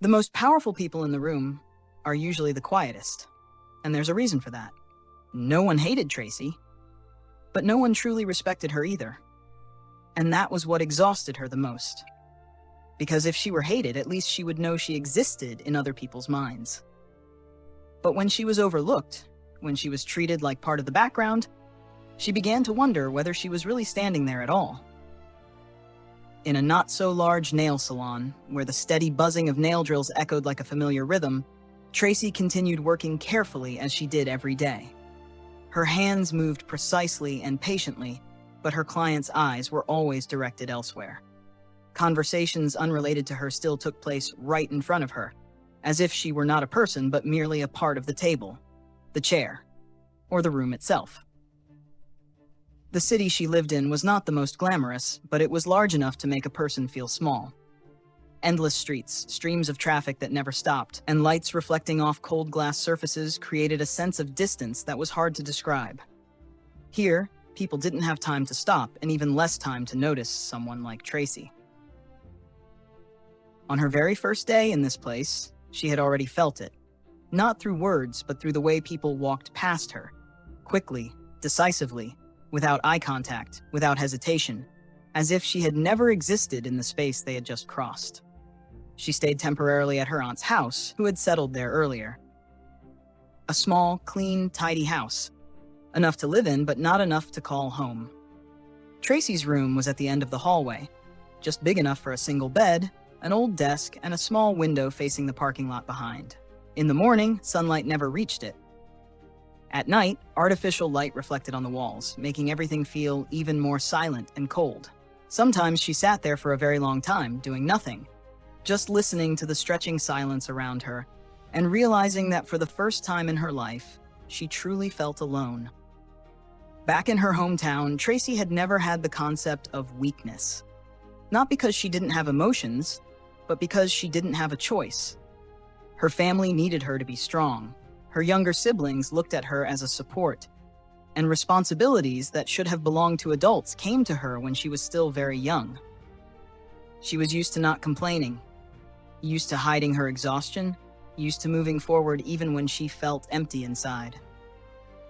The most powerful people in the room are usually the quietest, and there's a reason for that. No one hated Tracy, but no one truly respected her either. And that was what exhausted her the most. Because if she were hated, at least she would know she existed in other people's minds. But when she was overlooked, when she was treated like part of the background, she began to wonder whether she was really standing there at all. In a not-so-large nail salon, where the steady buzzing of nail drills echoed like a familiar rhythm, Tracy continued working carefully as she did every day. Her hands moved precisely and patiently, but her clients' eyes were always directed elsewhere. Conversations unrelated to her still took place right in front of her, as if she were not a person but merely a part of the table, the chair, or the room itself. The city she lived in was not the most glamorous, but it was large enough to make a person feel small. Endless streets, streams of traffic that never stopped, and lights reflecting off cold glass surfaces created a sense of distance that was hard to describe. Here, people didn't have time to stop, and even less time to notice someone like Tracy. On her very first day in this place, she had already felt it. Not through words, but through the way people walked past her. Quickly, decisively, without eye contact, without hesitation, as if she had never existed in the space they had just crossed. She stayed temporarily at her aunt's house, who had settled there earlier. A small, clean, tidy house. Enough to live in, but not enough to call home. Tracy's room was at the end of the hallway, just big enough for a single bed, an old desk, and a small window facing the parking lot behind. In the morning, sunlight never reached it. At night, artificial light reflected on the walls, making everything feel even more silent and cold. Sometimes she sat there for a very long time, doing nothing, just listening to the stretching silence around her, and realizing that for the first time in her life, she truly felt alone. Back in her hometown, Tracy had never had the concept of weakness. Not because she didn't have emotions, but because she didn't have a choice. Her family needed her to be strong. Her younger siblings looked at her as a support, and responsibilities that should have belonged to adults came to her when she was still very young. She was used to not complaining, used to hiding her exhaustion, used to moving forward even when she felt empty inside.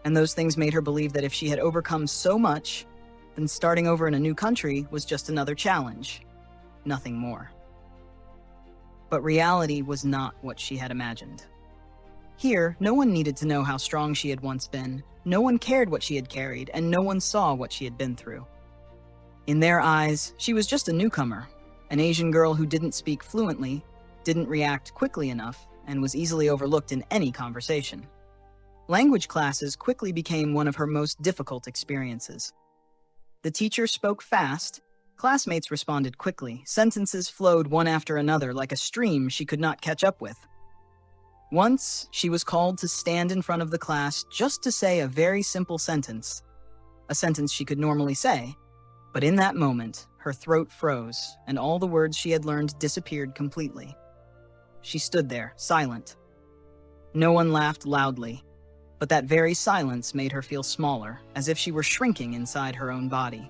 And those things made her believe that if she had overcome so much, then starting over in a new country was just another challenge, nothing more. But reality was not what she had imagined. Here, no one needed to know how strong she had once been, no one cared what she had carried, and no one saw what she had been through. In their eyes, she was just a newcomer, an Asian girl who didn't speak fluently, didn't react quickly enough, and was easily overlooked in any conversation. Language classes quickly became one of her most difficult experiences. The teacher spoke fast, classmates responded quickly, sentences flowed one after another like a stream she could not catch up with. Once, she was called to stand in front of the class just to say a very simple sentence, a sentence she could normally say, but in that moment, her throat froze, and all the words she had learned disappeared completely. She stood there, silent. No one laughed loudly, but that very silence made her feel smaller, as if she were shrinking inside her own body.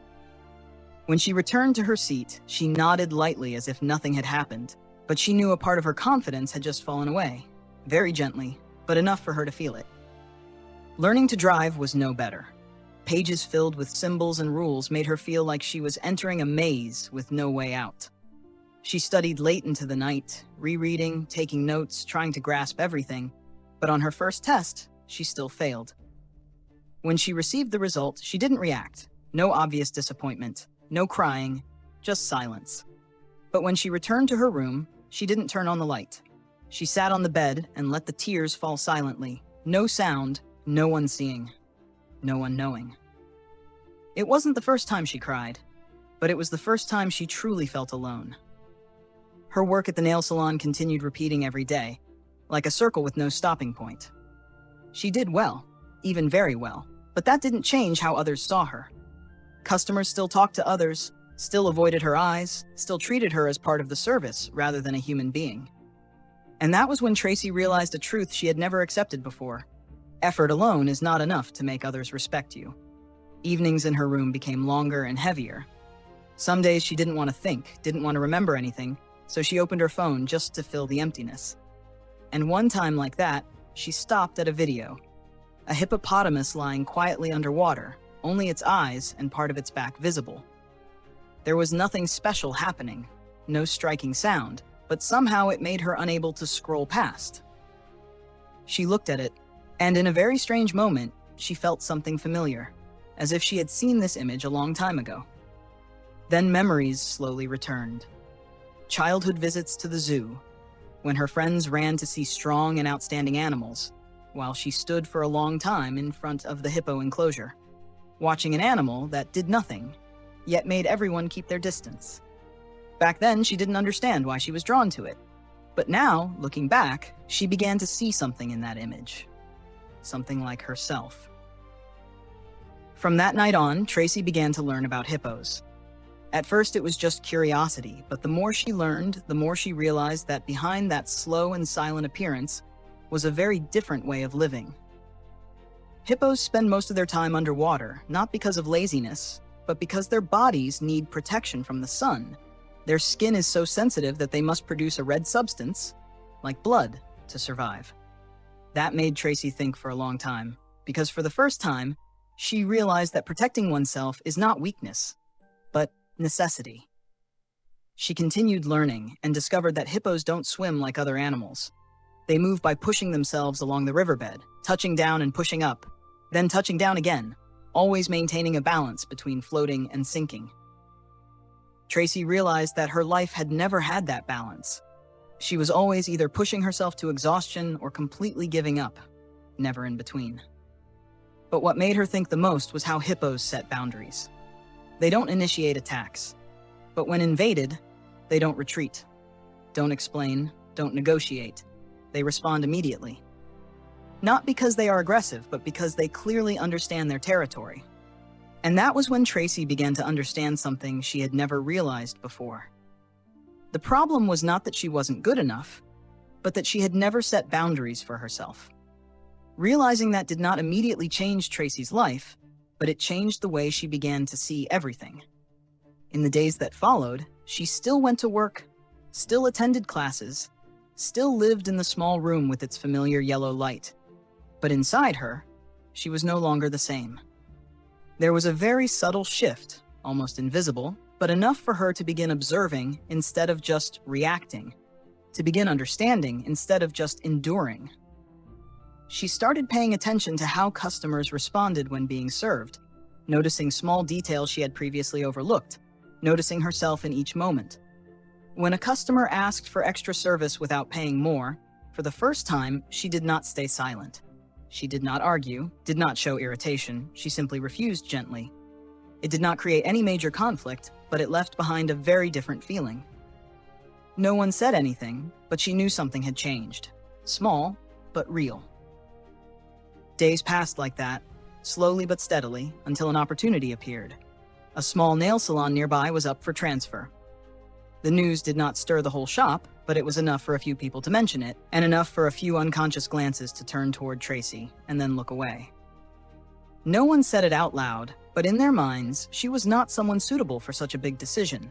When she returned to her seat, she nodded lightly as if nothing had happened, but she knew a part of her confidence had just fallen away. Very gently, but enough for her to feel it. Learning to drive was no better. Pages filled with symbols and rules made her feel like she was entering a maze with no way out. She studied late into the night, rereading, taking notes, trying to grasp everything, but on her first test, she still failed. When she received the result, she didn't react. No obvious disappointment, no crying, just silence. But when she returned to her room, she didn't turn on the light. She sat on the bed and let the tears fall silently. No sound, no one seeing, no one knowing. It wasn't the first time she cried, but it was the first time she truly felt alone. Her work at the nail salon continued repeating every day, like a circle with no stopping point. She did well, even very well, but that didn't change how others saw her. Customers still talked to others, still avoided her eyes, still treated her as part of the service rather than a human being. And that was when Tracy realized a truth she had never accepted before. Effort alone is not enough to make others respect you. Evenings in her room became longer and heavier. Some days she didn't want to think, didn't want to remember anything, so she opened her phone just to fill the emptiness. And one time like that, she stopped at a video. A hippopotamus lying quietly underwater, only its eyes and part of its back visible. There was nothing special happening, no striking sound, but somehow it made her unable to scroll past. She looked at it, and in a very strange moment, she felt something familiar, as if she had seen this image a long time ago. Then memories slowly returned. Childhood visits to the zoo, when her friends ran to see strong and outstanding animals, while she stood for a long time in front of the hippo enclosure, watching an animal that did nothing, yet made everyone keep their distance. Back then, she didn't understand why she was drawn to it. But now, looking back, she began to see something in that image. Something like herself. From that night on, Tracy began to learn about hippos. At first, it was just curiosity, but the more she learned, the more she realized that behind that slow and silent appearance was a very different way of living. Hippos spend most of their time underwater, not because of laziness, but because their bodies need protection from the sun. Their skin is so sensitive that they must produce a red substance, like blood, to survive. That made Tracy think for a long time, because for the first time, she realized that protecting oneself is not weakness, but necessity. She continued learning and discovered that hippos don't swim like other animals. They move by pushing themselves along the riverbed, touching down and pushing up, then touching down again, always maintaining a balance between floating and sinking. Tracy realized that her life had never had that balance. She was always either pushing herself to exhaustion or completely giving up, never in between. But what made her think the most was how hippos set boundaries. They don't initiate attacks, but when invaded, they don't retreat, don't explain, don't negotiate. They respond immediately. Not because they are aggressive, but because they clearly understand their territory. And that was when Tracy began to understand something she had never realized before. The problem was not that she wasn't good enough, but that she had never set boundaries for herself. Realizing that did not immediately change Tracy's life, but it changed the way she began to see everything. In the days that followed, she still went to work, still attended classes, still lived in the small room with its familiar yellow light. But inside her, she was no longer the same. There was a very subtle shift, almost invisible, but enough for her to begin observing instead of just reacting, to begin understanding instead of just enduring. She started paying attention to how customers responded when being served, noticing small details she had previously overlooked, noticing herself in each moment. When a customer asked for extra service without paying more, for the first time, she did not stay silent. She did not argue, did not show irritation, she simply refused gently. It did not create any major conflict, but it left behind a very different feeling. No one said anything, but she knew something had changed. Small, but real. Days passed like that, slowly but steadily, until an opportunity appeared. A small nail salon nearby was up for transfer. The news did not stir the whole shop, but it was enough for a few people to mention it, and enough for a few unconscious glances to turn toward Tracy and then look away. No one said it out loud, but in their minds, she was not someone suitable for such a big decision.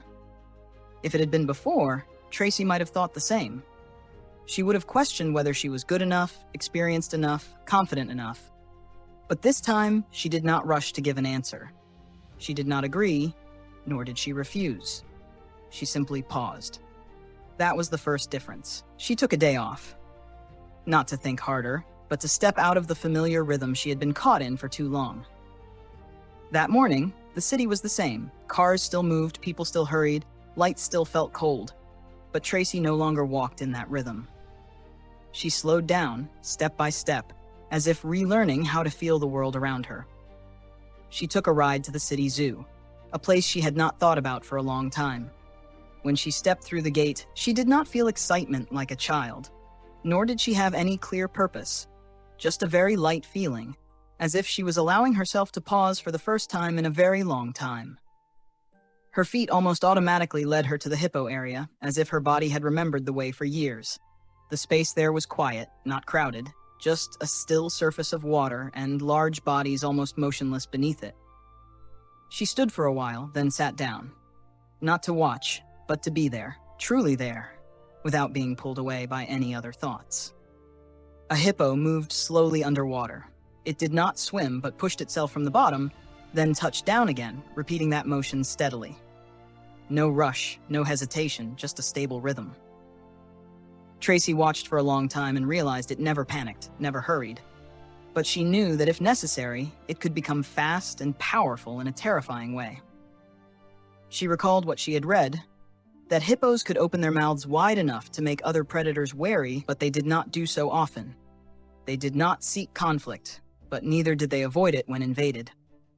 If it had been before, Tracy might have thought the same. She would have questioned whether she was good enough, experienced enough, confident enough. But this time, she did not rush to give an answer. She did not agree, nor did she refuse. She simply paused. That was the first difference. She took a day off. Not to think harder, but to step out of the familiar rhythm she had been caught in for too long. That morning, the city was the same. Cars still moved, people still hurried, lights still felt cold. But Tracy no longer walked in that rhythm. She slowed down, step by step, as if relearning how to feel the world around her. She took a ride to the city zoo, a place she had not thought about for a long time. When she stepped through the gate, she did not feel excitement like a child, nor did she have any clear purpose, just a very light feeling, as if she was allowing herself to pause for the first time in a very long time. Her feet almost automatically led her to the hippo area, as if her body had remembered the way for years. The space there was quiet, not crowded, just a still surface of water and large bodies almost motionless beneath it. She stood for a while, then sat down. Not to watch, but to be there. truly there, without being pulled away by any other thoughts. A hippo moved slowly underwater. It did not swim, but pushed itself from the bottom, then touched down again, repeating that motion steadily. No rush, no hesitation, just a stable rhythm. Tracy watched for a long time and realized it never panicked, never hurried. But she knew that if necessary, it could become fast and powerful in a terrifying way. She recalled what she had read, that hippos could open their mouths wide enough to make other predators wary, but they did not do so often. They did not seek conflict, but neither did they avoid it when invaded.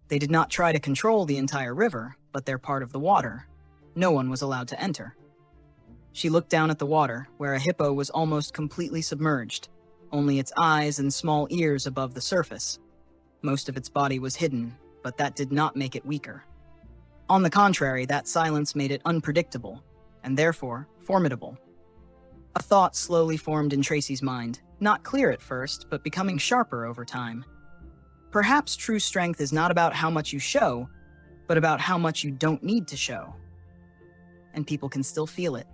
They did not try to control the entire river, but their part of the water. No one was allowed to enter. She looked down at the water, where a hippo was almost completely submerged, only its eyes and small ears above the surface. Most of its body was hidden, but that did not make it weaker. On the contrary, that silence made it unpredictable, and therefore formidable. A thought slowly formed in Tracy's mind, not clear at first, but becoming sharper over time. Perhaps true strength is not about how much you show, but about how much you don't need to show. And people can still feel it.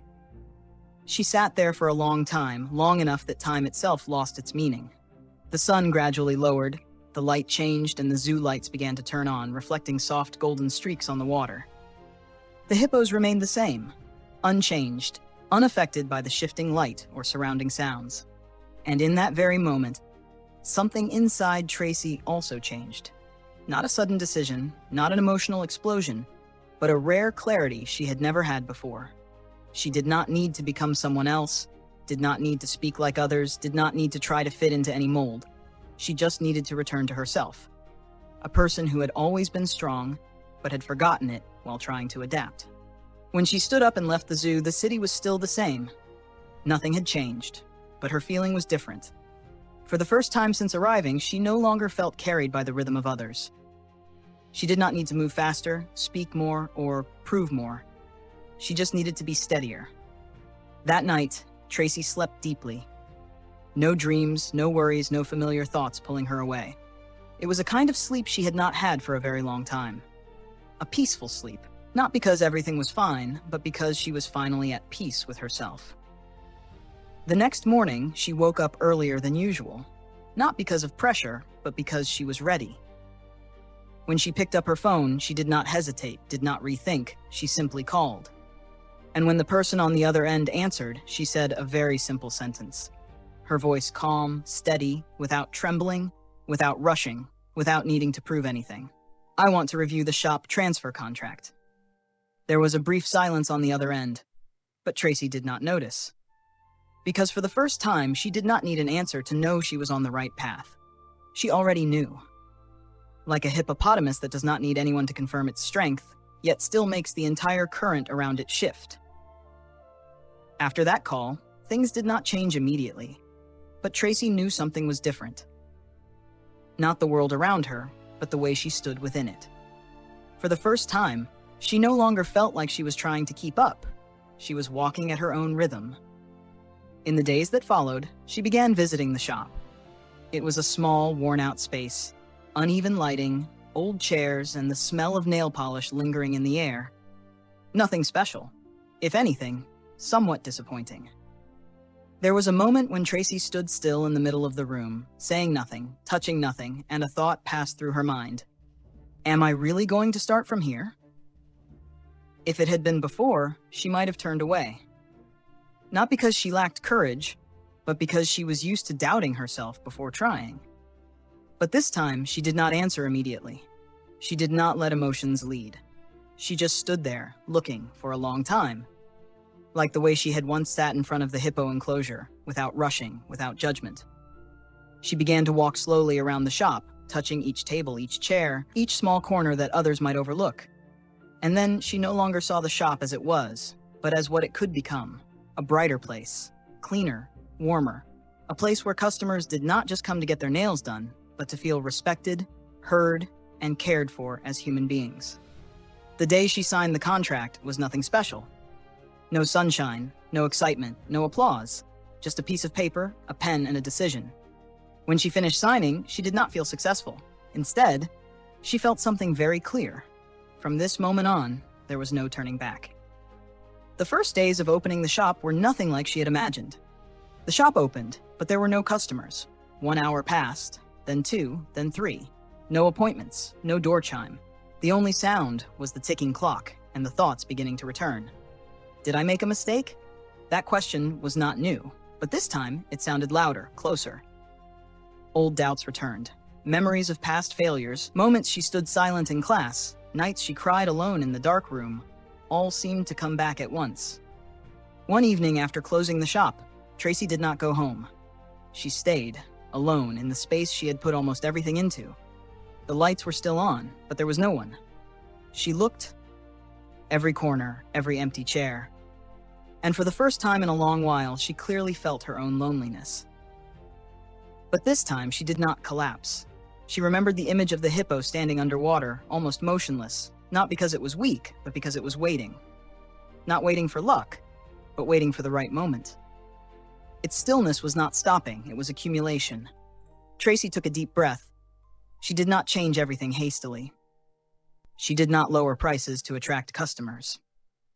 She sat there for a long time, long enough that time itself lost its meaning. The sun gradually lowered, the light changed, and the zoo lights began to turn on, reflecting soft golden streaks on the water. The hippos remained the same, unchanged, unaffected by the shifting light or surrounding sounds. And in that very moment, something inside Tracy also changed. Not a sudden decision, not an emotional explosion, but a rare clarity she had never had before. She did not need to become someone else, did not need to speak like others, did not need to try to fit into any mold. She just needed to return to herself. A person who had always been strong, but had forgotten it while trying to adapt. When she stood up and left the zoo, the city was still the same. Nothing had changed, but her feeling was different. For the first time since arriving, she no longer felt carried by the rhythm of others. She did not need to move faster, speak more, or prove more. She just needed to be steadier. That night, Tracy slept deeply. No dreams, no worries, no familiar thoughts pulling her away. It was a kind of sleep she had not had for a very long time. A peaceful sleep, not because everything was fine, but because she was finally at peace with herself. The next morning, she woke up earlier than usual, not because of pressure, but because she was ready. When she picked up her phone, she did not hesitate, did not rethink, she simply called. And when the person on the other end answered, she said a very simple sentence. Her voice calm, steady, without trembling, without rushing, without needing to prove anything. I want to review the shop transfer contract. There was a brief silence on the other end, but Tracy did not notice. Because for the first time, she did not need an answer to know she was on the right path. She already knew. Like a hippopotamus that does not need anyone to confirm its strength, yet still makes the entire current around it shift. After that call, things did not change immediately, but Tracy knew something was different. Not the world around her, but the way she stood within it. For the first time, she no longer felt like she was trying to keep up. She was walking at her own rhythm. In the days that followed, she began visiting the shop. It was a small, worn-out space, uneven lighting, old chairs, and the smell of nail polish lingering in the air. Nothing special. If anything, somewhat disappointing. There was a moment when Tracy stood still in the middle of the room, saying nothing, touching nothing, and a thought passed through her mind. Am I really going to start from here? If it had been before, she might have turned away. Not because she lacked courage, but because she was used to doubting herself before trying. But this time, she did not answer immediately. She did not let emotions lead. She just stood there, looking for a long time. Like the way she had once sat in front of the hippo enclosure, without rushing, without judgment. She began to walk slowly around the shop, touching each table, each chair, each small corner that others might overlook. And then she no longer saw the shop as it was, but as what it could become. A brighter place, cleaner, warmer. A place where customers did not just come to get their nails done, but to feel respected, heard, and cared for as human beings. The day she signed the contract was nothing special. No sunshine, no excitement, no applause. Just a piece of paper, a pen, and a decision. When she finished signing, she did not feel successful. Instead, she felt something very clear. From this moment on, there was no turning back. The first days of opening the shop were nothing like she had imagined. The shop opened, but there were no customers. 1 hour passed, then 2, then 3. No appointments, no door chime. The only sound was the ticking clock and the thoughts beginning to return. Did I make a mistake? That question was not new, but this time it sounded louder, closer. Old doubts returned. Memories of past failures, moments she stood silent in class, nights she cried alone in the dark room, all seemed to come back at once. One evening after closing the shop, Tracy did not go home. She stayed, alone, in the space she had put almost everything into. The lights were still on, but there was no one. She looked. Every corner, every empty chair. And for the first time in a long while, she clearly felt her own loneliness. But this time, she did not collapse. She remembered the image of the hippo standing underwater, almost motionless, not because it was weak, but because it was waiting. Not waiting for luck, but waiting for the right moment. Its stillness was not stopping, it was accumulation. Tracy took a deep breath. She did not change everything hastily. She did not lower prices to attract customers.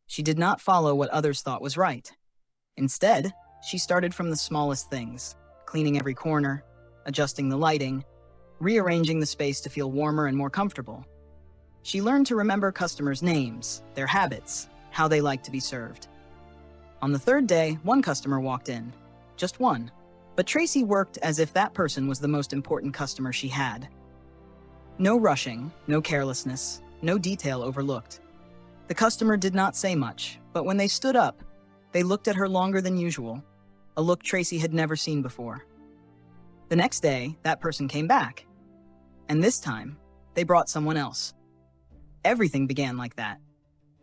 She did not follow what others thought was right. Instead, she started from the smallest things, cleaning every corner, adjusting the lighting, rearranging the space to feel warmer and more comfortable. She learned to remember customers' names, their habits, how they liked to be served. On the third day, one customer walked in. Just one. But Tracy worked as if that person was the most important customer she had. No rushing, no carelessness, no detail overlooked. The customer did not say much, but when they stood up, they looked at her longer than usual, a look Tracy had never seen before. The next day, that person came back. And this time, they brought someone else. Everything began like that.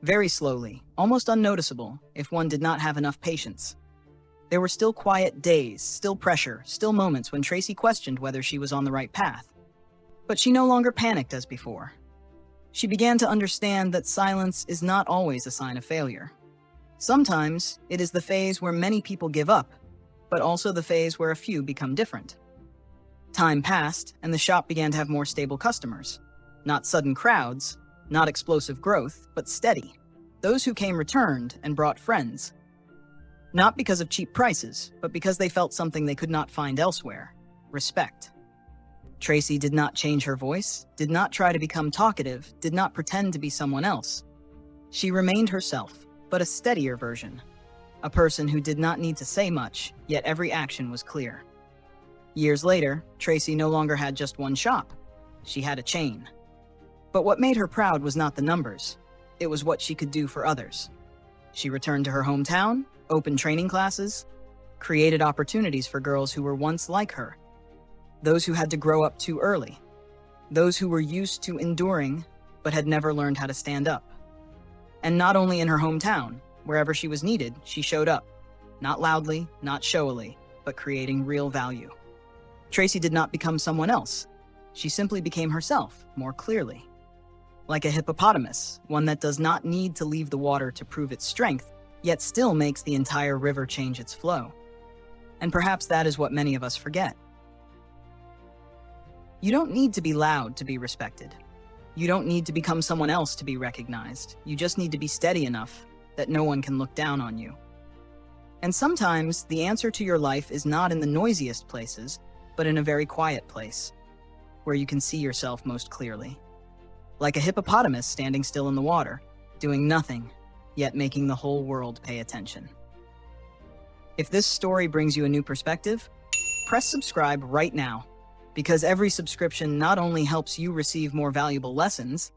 Very slowly, almost unnoticeable, if one did not have enough patience. There were still quiet days, still pressure, still moments when Tracy questioned whether she was on the right path. But she no longer panicked as before. She began to understand that silence is not always a sign of failure. Sometimes, it is the phase where many people give up, but also the phase where a few become different. Time passed, and the shop began to have more stable customers. Not sudden crowds, not explosive growth, but steady. Those who came returned and brought friends. Not because of cheap prices, but because they felt something they could not find elsewhere: respect. Tracy did not change her voice, did not try to become talkative, did not pretend to be someone else. She remained herself, but a steadier version. A person who did not need to say much, yet every action was clear. Years later, Tracy no longer had just one shop. She had a chain. But what made her proud was not the numbers. It was what she could do for others. She returned to her hometown, opened training classes, created opportunities for girls who were once like her. Those who had to grow up too early. Those who were used to enduring, but had never learned how to stand up. And not only in her hometown, wherever she was needed, she showed up. Not loudly, not showily, but creating real value. Tracy did not become someone else. She simply became herself, more clearly. Like a hippopotamus, one that does not need to leave the water to prove its strength, yet still makes the entire river change its flow. And perhaps that is what many of us forget. You don't need to be loud to be respected. You don't need to become someone else to be recognized. You just need to be steady enough that no one can look down on you. And sometimes the answer to your life is not in the noisiest places, but in a very quiet place, where you can see yourself most clearly. Like a hippopotamus standing still in the water, doing nothing, yet making the whole world pay attention. If this story brings you a new perspective, press subscribe right now, because every subscription not only helps you receive more valuable lessons,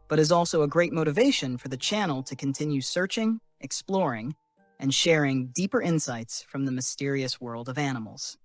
but is also a great motivation for the channel to continue searching, exploring, and sharing deeper insights from the mysterious world of animals.